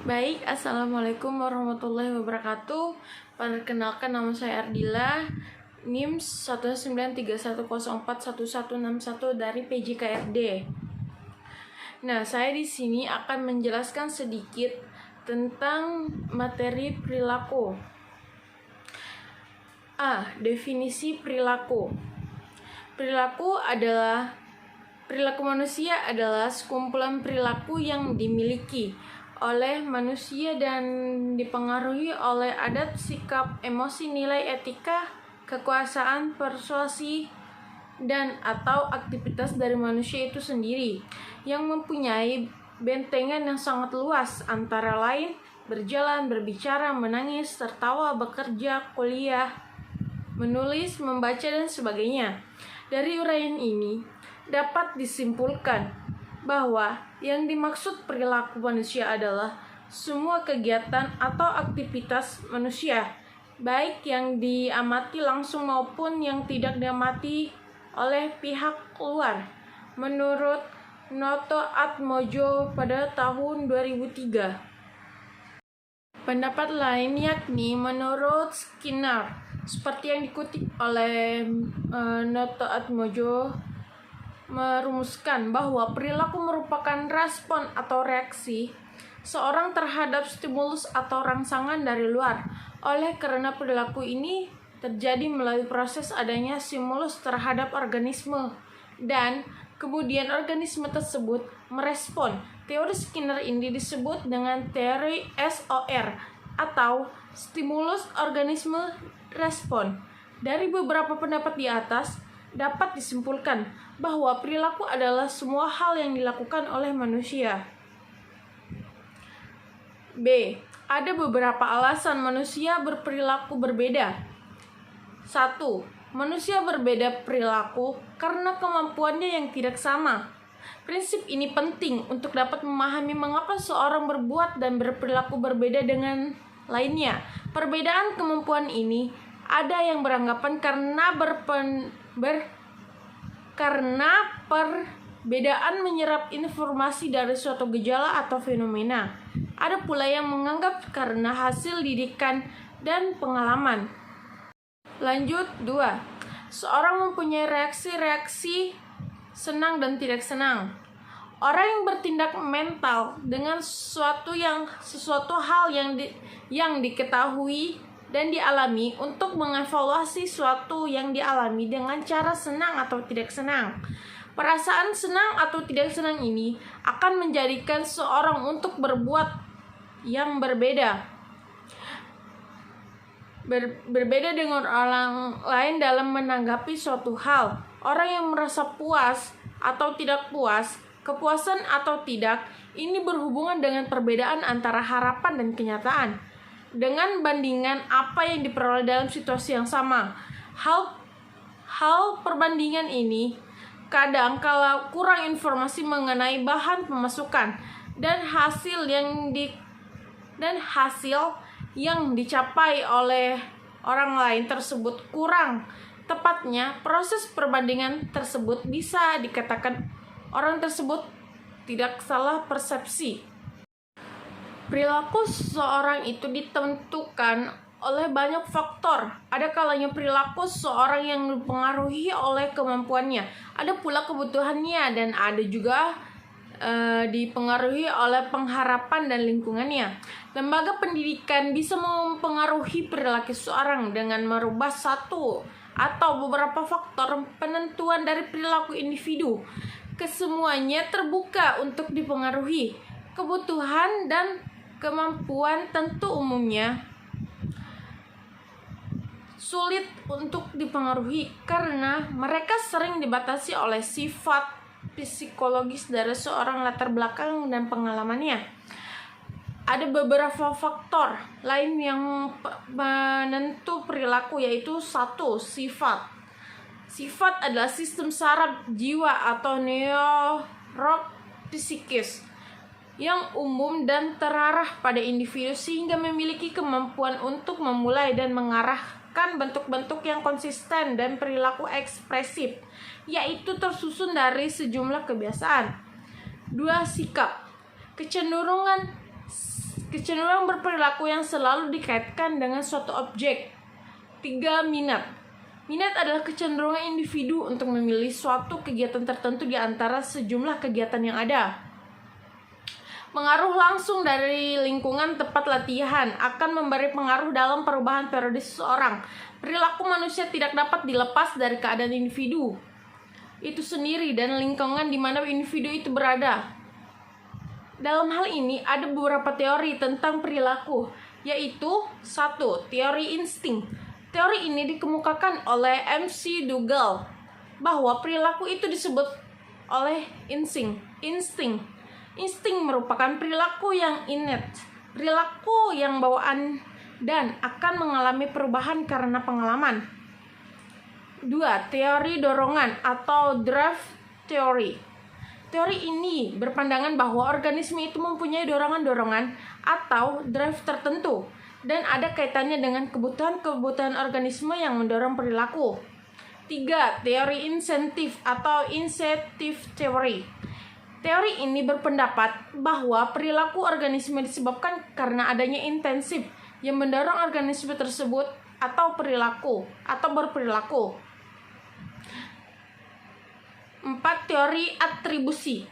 Baik, Assalamualaikum warahmatullahi wabarakatuh. Perkenalkan, nama saya Ardila, NIM 19310411161 dari PJKRD. Nah, saya di sini akan menjelaskan sedikit tentang materi perilaku. Definisi perilaku. Perilaku manusia adalah sekumpulan perilaku yang dimiliki oleh manusia dan dipengaruhi oleh adat, sikap, emosi, nilai etika, kekuasaan, persuasi, dan atau aktivitas dari manusia itu sendiri yang mempunyai bentengan yang sangat luas, antara lain berjalan, berbicara, menangis, tertawa, bekerja, kuliah, menulis, membaca, dan sebagainya. Dari uraian ini dapat disimpulkan bahwa yang dimaksud perilaku manusia adalah semua kegiatan atau aktivitas manusia, baik yang diamati langsung maupun yang tidak diamati oleh pihak luar, menurut Noto Atmojo pada tahun 2003. Pendapat lain yakni menurut Skinner, seperti yang dikutip oleh Noto Atmojo, merumuskan bahwa perilaku merupakan respon atau reaksi seorang terhadap stimulus atau rangsangan dari luar. Oleh karena perilaku ini terjadi melalui proses adanya stimulus terhadap organisme dan kemudian organisme tersebut merespon. Teori Skinner ini disebut dengan teori SOR atau stimulus organisme respon. Dari beberapa pendapat di atas dapat disimpulkan bahwa perilaku adalah semua hal yang dilakukan oleh manusia. B. Ada beberapa alasan manusia berperilaku berbeda. 1. Manusia berbeda perilaku karena kemampuannya yang tidak sama. Prinsip ini penting untuk dapat memahami mengapa seorang berbuat dan berperilaku berbeda dengan lainnya. Perbedaan kemampuan ini ada yang beranggapan karena perbedaan menyerap informasi dari suatu gejala atau fenomena. Ada pula yang menganggap karena hasil didikan dan pengalaman. Lanjut 2. Seorang mempunyai reaksi-reaksi senang dan tidak senang. Orang yang bertindak mental dengan sesuatu hal yang diketahui dan dialami untuk mengevaluasi suatu yang dialami dengan cara senang atau tidak senang. Perasaan senang atau tidak senang ini akan menjadikan seorang untuk berbuat yang berbeda dengan orang lain dalam menanggapi suatu hal. Orang yang merasa puas atau tidak puas, kepuasan atau tidak, ini berhubungan dengan perbedaan antara harapan dan kenyataan, dengan bandingan apa yang diperoleh dalam situasi yang sama. Hal perbandingan ini kadang kala kurang informasi mengenai bahan pemasukan dan hasil yang dicapai oleh orang lain tersebut kurang. Tepatnya, proses perbandingan tersebut bisa dikatakan orang tersebut tidak salah persepsi. Perilaku seseorang itu ditentukan oleh banyak faktor. Ada kalanya perilaku seseorang yang dipengaruhi oleh kemampuannya, ada pula kebutuhannya, dan ada juga dipengaruhi oleh pengharapan dan lingkungannya. Lembaga pendidikan bisa mempengaruhi perilaku seseorang dengan merubah satu atau beberapa faktor penentuan dari perilaku individu. Kesemuanya terbuka untuk dipengaruhi. Kebutuhan dan kemampuan tentu umumnya sulit untuk dipengaruhi karena mereka sering dibatasi oleh sifat psikologis dari seorang, latar belakang dan pengalamannya. Ada beberapa faktor lain yang menentu perilaku, yaitu 1. Sifat. Sifat adalah sistem saraf jiwa atau neuropsikis yang umum dan terarah pada individu sehingga memiliki kemampuan untuk memulai dan mengarahkan bentuk-bentuk yang konsisten dan perilaku ekspresif, yaitu tersusun dari sejumlah kebiasaan. 2. Sikap. Kecenderungan kecenderungan berperilaku yang selalu dikaitkan dengan suatu objek. 3. Minat. Minat adalah kecenderungan individu untuk memilih suatu kegiatan tertentu di antara sejumlah kegiatan yang ada. Pengaruh langsung dari lingkungan tempat latihan akan memberi pengaruh dalam perubahan periode seseorang. Perilaku manusia tidak dapat dilepas dari keadaan individu itu sendiri dan lingkungan di mana individu itu berada. Dalam hal ini ada beberapa teori tentang perilaku, yaitu 1. Teori insting. Teori ini dikemukakan oleh M.C. Dougall bahwa perilaku itu disebut oleh insting. Insting merupakan perilaku yang innate, perilaku yang bawaan dan akan mengalami perubahan karena pengalaman. 2. Teori dorongan atau drive theory. Teori ini berpandangan bahwa organisme itu mempunyai dorongan-dorongan atau drive tertentu dan ada kaitannya dengan kebutuhan-kebutuhan organisme yang mendorong perilaku. 3. Teori insentif atau incentive theory. Teori ini berpendapat bahwa perilaku organisme disebabkan karena adanya intensif yang mendorong organisme tersebut atau berperilaku. 4. Teori atribusi.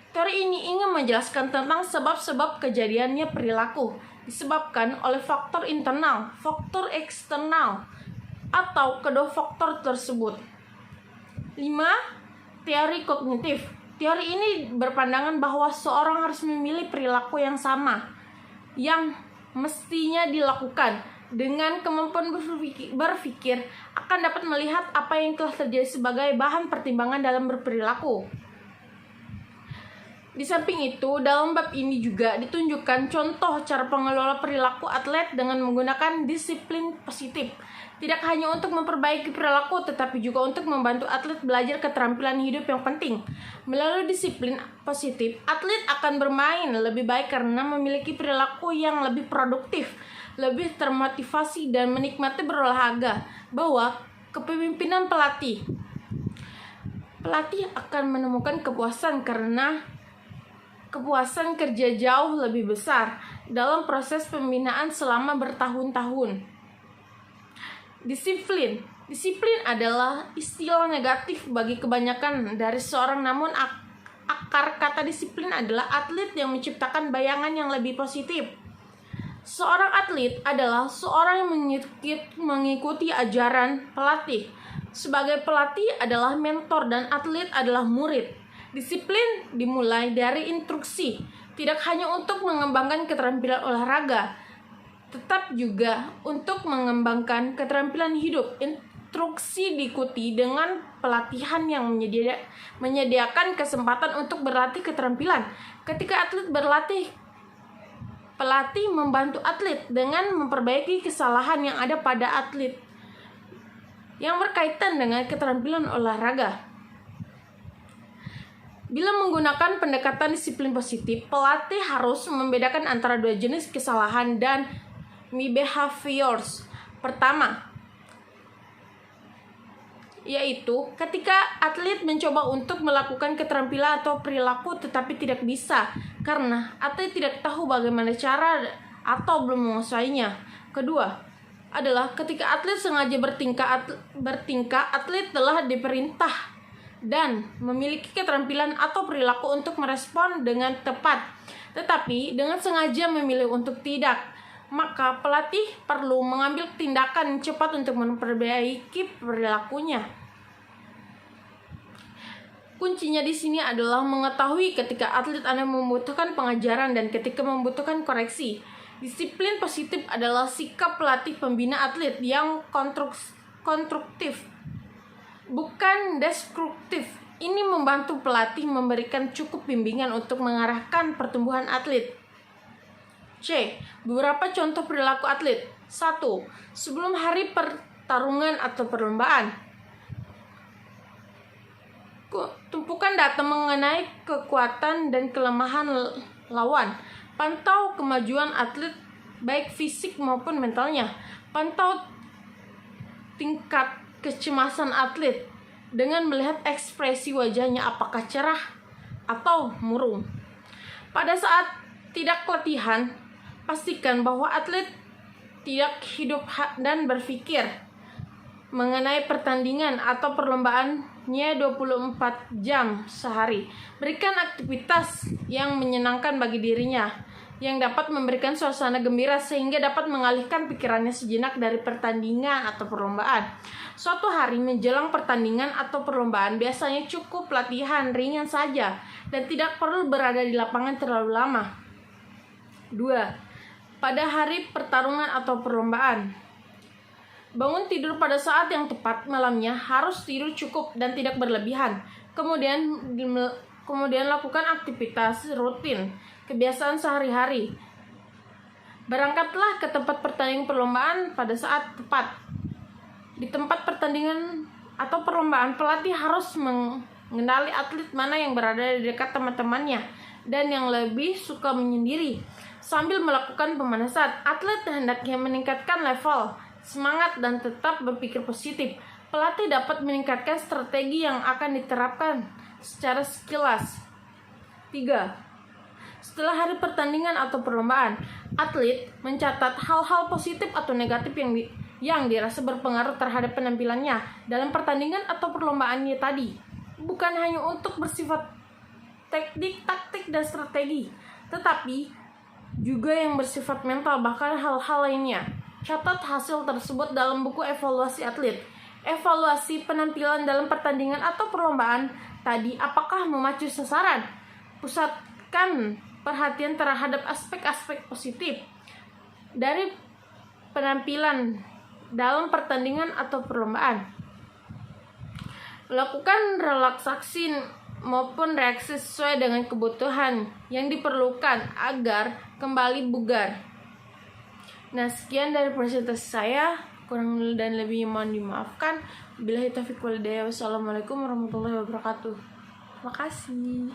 Teori ini ingin menjelaskan tentang sebab-sebab kejadiannya perilaku disebabkan oleh faktor internal, faktor eksternal, atau kedua faktor tersebut. 5. Teori kognitif. Teori ini berpandangan bahwa seorang harus memilih perilaku yang sama yang mestinya dilakukan dengan kemampuan berpikir akan dapat melihat apa yang telah terjadi sebagai bahan pertimbangan dalam berperilaku. Di samping itu, dalam bab ini juga ditunjukkan contoh cara pengelola perilaku atlet dengan menggunakan disiplin positif. Tidak hanya untuk memperbaiki perilaku, tetapi juga untuk membantu atlet belajar keterampilan hidup yang penting. Melalui disiplin positif, atlet akan bermain lebih baik karena memiliki perilaku yang lebih produktif, lebih termotivasi, dan menikmati berolahraga. Bahwa kepemimpinan pelatih akan menemukan kepuasan karena kepuasan kerja jauh lebih besar dalam proses pembinaan selama bertahun-tahun. Disiplin adalah istilah negatif bagi kebanyakan dari seorang, namun akar kata disiplin adalah atlet yang menciptakan bayangan yang lebih positif. Seorang atlet adalah seorang yang mengikuti ajaran pelatih. Sebagai pelatih adalah mentor dan atlet adalah murid. Disiplin dimulai dari instruksi, tidak hanya untuk mengembangkan keterampilan olahraga, tetap juga untuk mengembangkan keterampilan hidup. Instruksi diikuti dengan pelatihan yang menyediakan kesempatan untuk berlatih keterampilan. Ketika atlet berlatih, pelatih membantu atlet dengan memperbaiki kesalahan yang ada pada atlet yang berkaitan dengan keterampilan olahraga. Bila menggunakan pendekatan disiplin positif, pelatih harus membedakan antara dua jenis kesalahan dan misbehaviors. Pertama, yaitu ketika atlet mencoba untuk melakukan keterampilan atau perilaku tetapi tidak bisa karena atlet tidak tahu bagaimana cara atau belum menguasainya. Kedua, adalah ketika atlet sengaja bertingkah, atlet telah diperintah dan memiliki keterampilan atau perilaku untuk merespon dengan tepat, tetapi dengan sengaja memilih untuk tidak, maka pelatih perlu mengambil tindakan cepat untuk memperbaiki perilakunya. Kuncinya di sini adalah mengetahui ketika atlet Anda membutuhkan pengajaran dan ketika membutuhkan koreksi. Disiplin positif adalah sikap pelatih pembina atlet yang konstruktif, bukan destruktif. Ini membantu pelatih memberikan cukup bimbingan untuk mengarahkan pertumbuhan atlet. C. Beberapa contoh perilaku atlet. 1. Sebelum hari pertarungan atau perlombaan, tumpukan data mengenai kekuatan dan kelemahan lawan. Pantau kemajuan atlet baik fisik maupun mentalnya. Pantau tingkat kecemasan atlet dengan melihat ekspresi wajahnya apakah cerah atau murung. Pada saat tidak latihan, Pastikan bahwa atlet tidak hidup dan berpikir mengenai pertandingan atau perlombaannya 24 jam sehari. Berikan aktivitas yang menyenangkan bagi dirinya, yang dapat memberikan suasana gembira sehingga dapat mengalihkan pikirannya sejenak dari pertandingan atau perlombaan. Suatu hari menjelang pertandingan atau perlombaan biasanya cukup latihan ringan saja dan tidak perlu berada di lapangan terlalu lama. 2. Pada hari pertarungan atau perlombaan, bangun tidur pada saat yang tepat malamnya, harus tidur cukup dan tidak berlebihan. Kemudian lakukan aktivitas rutin, kebiasaan sehari-hari. Berangkatlah ke tempat pertandingan perlombaan pada saat tepat. Di tempat pertandingan atau perlombaan, pelatih harus mengenali atlet mana yang berada di dekat teman-temannya dan yang lebih suka menyendiri. Sambil melakukan pemanasan, atlet hendaknya meningkatkan level semangat dan tetap berpikir positif. Pelatih dapat meningkatkan strategi yang akan diterapkan secara sekilas. 3. Setelah hari pertandingan atau perlombaan, atlet mencatat hal-hal positif atau negatif yang dirasa berpengaruh terhadap penampilannya dalam pertandingan atau perlombaannya tadi. Bukan hanya untuk bersifat teknik, taktik, dan strategi, tetapi juga yang bersifat mental, bahkan hal-hal lainnya. Catat hasil tersebut dalam buku evaluasi atlet. Evaluasi penampilan dalam pertandingan atau perlombaan tadi apakah memacu sasaran. Pusatkan perhatian terhadap aspek-aspek positif dari penampilan dalam pertandingan atau perlombaan. Lakukan relaksasi maupun reaksi sesuai dengan kebutuhan yang diperlukan agar kembali bugar. Nah, sekian dari presentasi saya. Kurang dan lebih mohon dimaafkan. Billahi taufiq wal hidayah. Wassalamualaikum warahmatullahi wabarakatuh. Terima kasih.